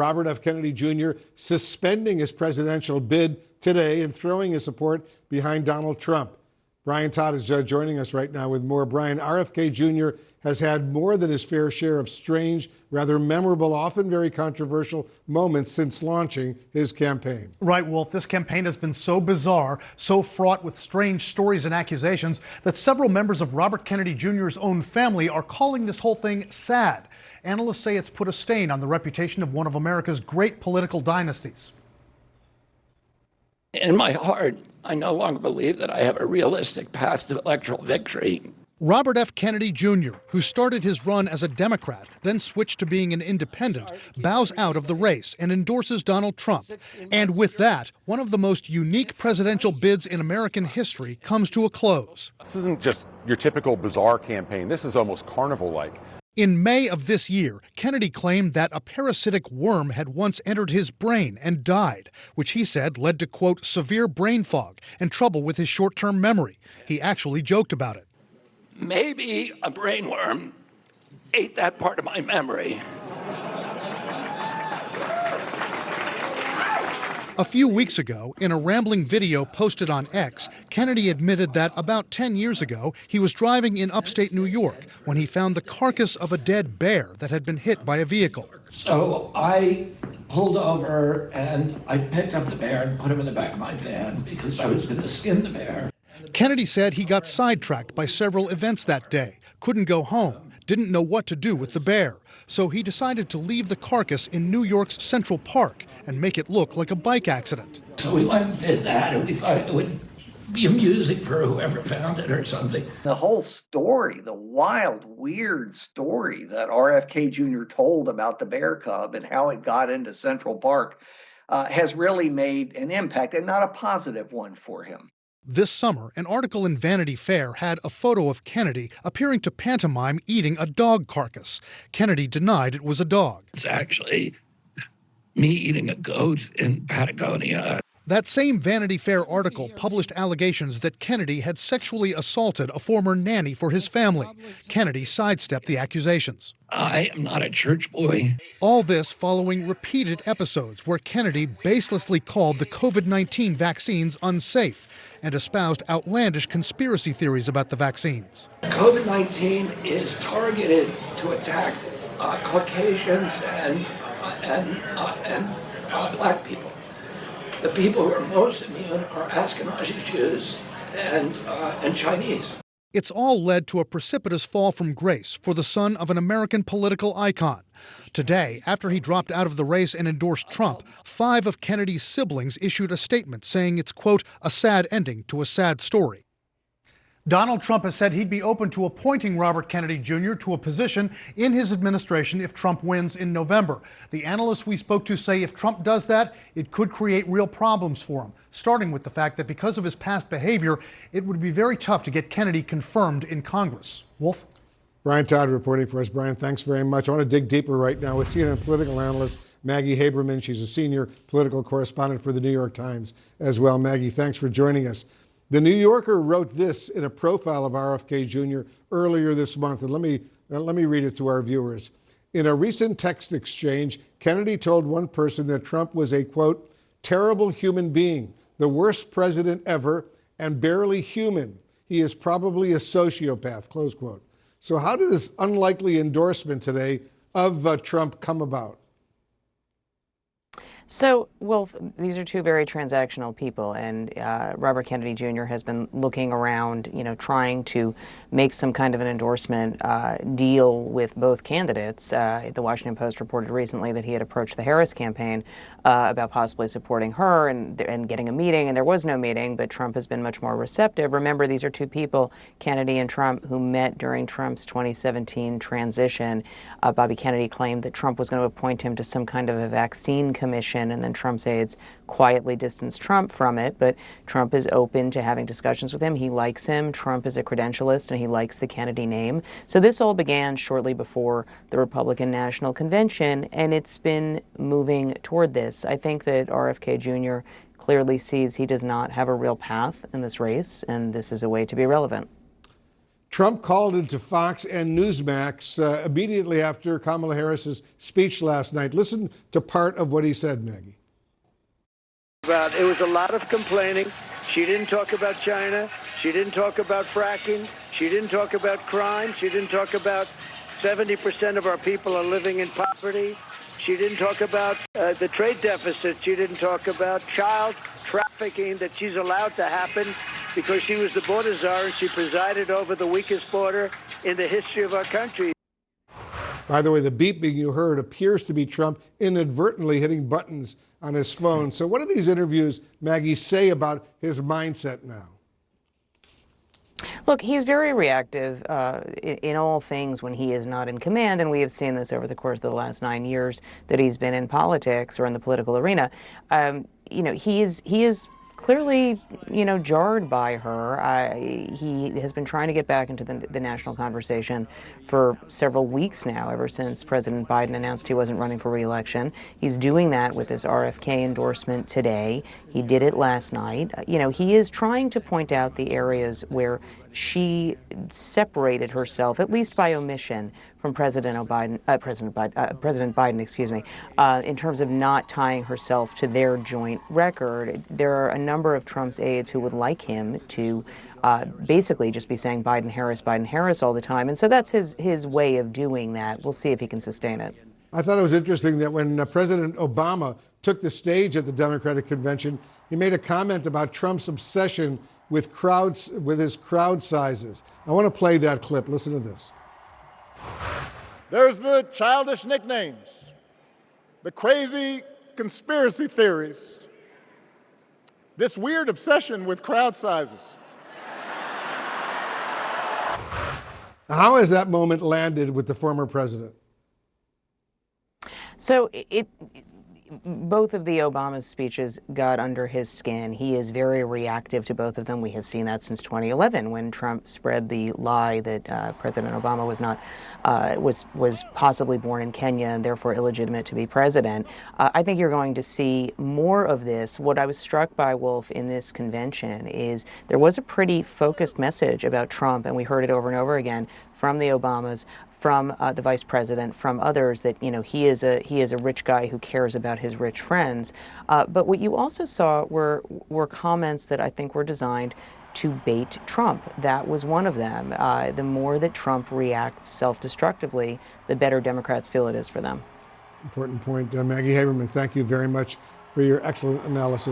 Robert F. Kennedy Jr. suspending his presidential bid today and throwing his support behind Donald Trump. Brian Todd is joining us right now with more. Brian, RFK Jr. has had more than his fair share of strange, rather memorable, often very controversial moments since launching his campaign. Right, Wolf. This campaign has been so bizarre, so fraught with strange stories and accusations that several members of Robert Kennedy Jr.'s own family are calling this whole thing sad. Analysts say it's put a stain on the reputation of one of America's great political dynasties. In my heart, I no longer believe that I have a realistic path to electoral victory. Robert F. Kennedy Jr., who started his run as a Democrat, then switched to being an independent, bows out of the race and endorses Donald Trump. And with that, one of the most unique presidential bids in American history comes to a close. This isn't just your typical bizarre campaign. This is almost carnival-like. In May of this year, Kennedy claimed that a parasitic worm had once entered his brain and died, which he said led to, quote, severe brain fog and trouble with his short-term memory. He actually joked about it. Maybe a brainworm ate that part of my memory. A few weeks ago, in a rambling video posted on X, Kennedy admitted that about 10 years ago, he was driving in upstate New York when he found the carcass of a dead bear that had been hit by a vehicle. So I pulled over and I picked up the bear and put him in the back of my van because I was going to skin the bear. Kennedy said he got sidetracked by several events that day, couldn't go home, didn't know what to do with the bear. So he decided to leave the carcass in New York's Central Park and make it look like a bike accident. So we went and did that, and we thought it would be amusing for whoever found it or something. The whole story, the wild, weird story that RFK Jr. told about the bear cub and how it got into Central Park has really made an impact, and not a positive one for him. This summer, an article in Vanity Fair had a photo of Kennedy appearing to pantomime eating a dog carcass. Kennedy denied it was a dog. It's actually me eating a goat in Patagonia. That same Vanity Fair article published allegations that Kennedy had sexually assaulted a former nanny for his family. Kennedy sidestepped the accusations. I am not a church boy. All this following repeated episodes where Kennedy baselessly called the COVID-19 vaccines unsafe and espoused outlandish conspiracy theories about the vaccines. COVID-19 is targeted to attack Caucasians and black people. The people who are most immune are Ashkenazi Jews and Chinese. It's all led to a precipitous fall from grace for the son of an American political icon. Today, after he dropped out of the race and endorsed Trump, 5 of Kennedy's siblings issued a statement saying it's, quote, a sad ending to a sad story. Donald Trump has said he'd be open to appointing Robert Kennedy Jr. to a position in his administration if Trump wins in November. The analysts we spoke to say if Trump does that, it could create real problems for him, starting with the fact that because of his past behavior, it would be very tough to get Kennedy confirmed in Congress. Wolf? Brian Todd reporting for us. Brian, thanks very much. I want to dig deeper right now with CNN political analyst Maggie Haberman. She's a senior political correspondent for the New York Times as well. Maggie, thanks for joining us. The New Yorker wrote this in a profile of RFK Jr. earlier this month, and let me read it to our viewers. In a recent text exchange, Kennedy told one person that Trump was a, quote, terrible human being, the worst president ever, and barely human. He is probably a sociopath, close quote. So how did this unlikely endorsement today of Trump come about? So, Wolf, these are two very transactional people, and Robert Kennedy Jr. has been looking around, trying to make some kind of an endorsement deal with both candidates. The Washington Post reported recently that he had approached the Harris campaign about possibly supporting her and getting a meeting, and there was no meeting, but Trump has been much more receptive. Remember, these are two people, Kennedy and Trump, who met during Trump's 2017 transition. Bobby Kennedy claimed that Trump was going to appoint him to some kind of a vaccine commission, and then Trump's aides quietly distanced Trump from it. But Trump is open to having discussions with him. He likes him. Trump is a credentialist, and he likes the Kennedy name. So this all began shortly before the Republican National Convention, and it's been moving toward this. I think that RFK Jr. clearly sees he does not have a real path in this race, and this is a way to be relevant. Trump called into Fox and Newsmax immediately after Kamala Harris's speech last night. Listen to part of what he said, Maggie. It was a lot of complaining. She didn't talk about China. She didn't talk about fracking. She didn't talk about crime. She didn't talk about 70% of our people are living in poverty. She didn't talk about the trade deficit. She didn't talk about child trafficking that she's allowed to happen because she was the border czar and she presided over the weakest border in the history of our country. By the way, the beeping you heard appears to be Trump inadvertently hitting buttons on his phone. So what do these interviews, Maggie, say about his mindset now? Look, he's very reactive in all things when he is not in command, and we have seen this over the course of the last 9 years that he's been in politics or in the political arena. He is clearly, jarred by her. He has been trying to get back into the national conversation for several weeks now, ever since President Biden announced he wasn't running for re-election. He's doing that with this RFK endorsement today. He did it last night. He is trying to point out the areas where she separated herself, at least by omission, from President Biden, in terms of not tying herself to their joint record. There are a number of Trump's aides who would like him to basically just be saying Biden, Harris all the time. And so that's his way of doing that. We'll see if he can sustain it. I thought it was interesting that when President Obama took the stage at the Democratic convention, he made a comment about Trump's obsession with his crowd sizes. I want to play that clip. Listen to this. There's the childish nicknames, the crazy conspiracy theories, this weird obsession with crowd sizes. How has that moment landed with the former president? So both of the Obama speeches got under his skin. He is very reactive to both of them. We have seen that since 2011 when Trump spread the lie that President Obama was possibly born in Kenya and therefore illegitimate to be president. I think you're going to see more of this. What I was struck by, Wolf, in this convention is there was a pretty focused message about Trump, and we heard it over and over again from the Obamas, from the vice president, from others, that he is a rich guy who cares about his rich friends. But what you also saw were comments that I think were designed to bait Trump. That was one of them. The more that Trump reacts self-destructively, the better Democrats feel it is for them. Important point. Maggie Haberman, thank you very much for your excellent analysis.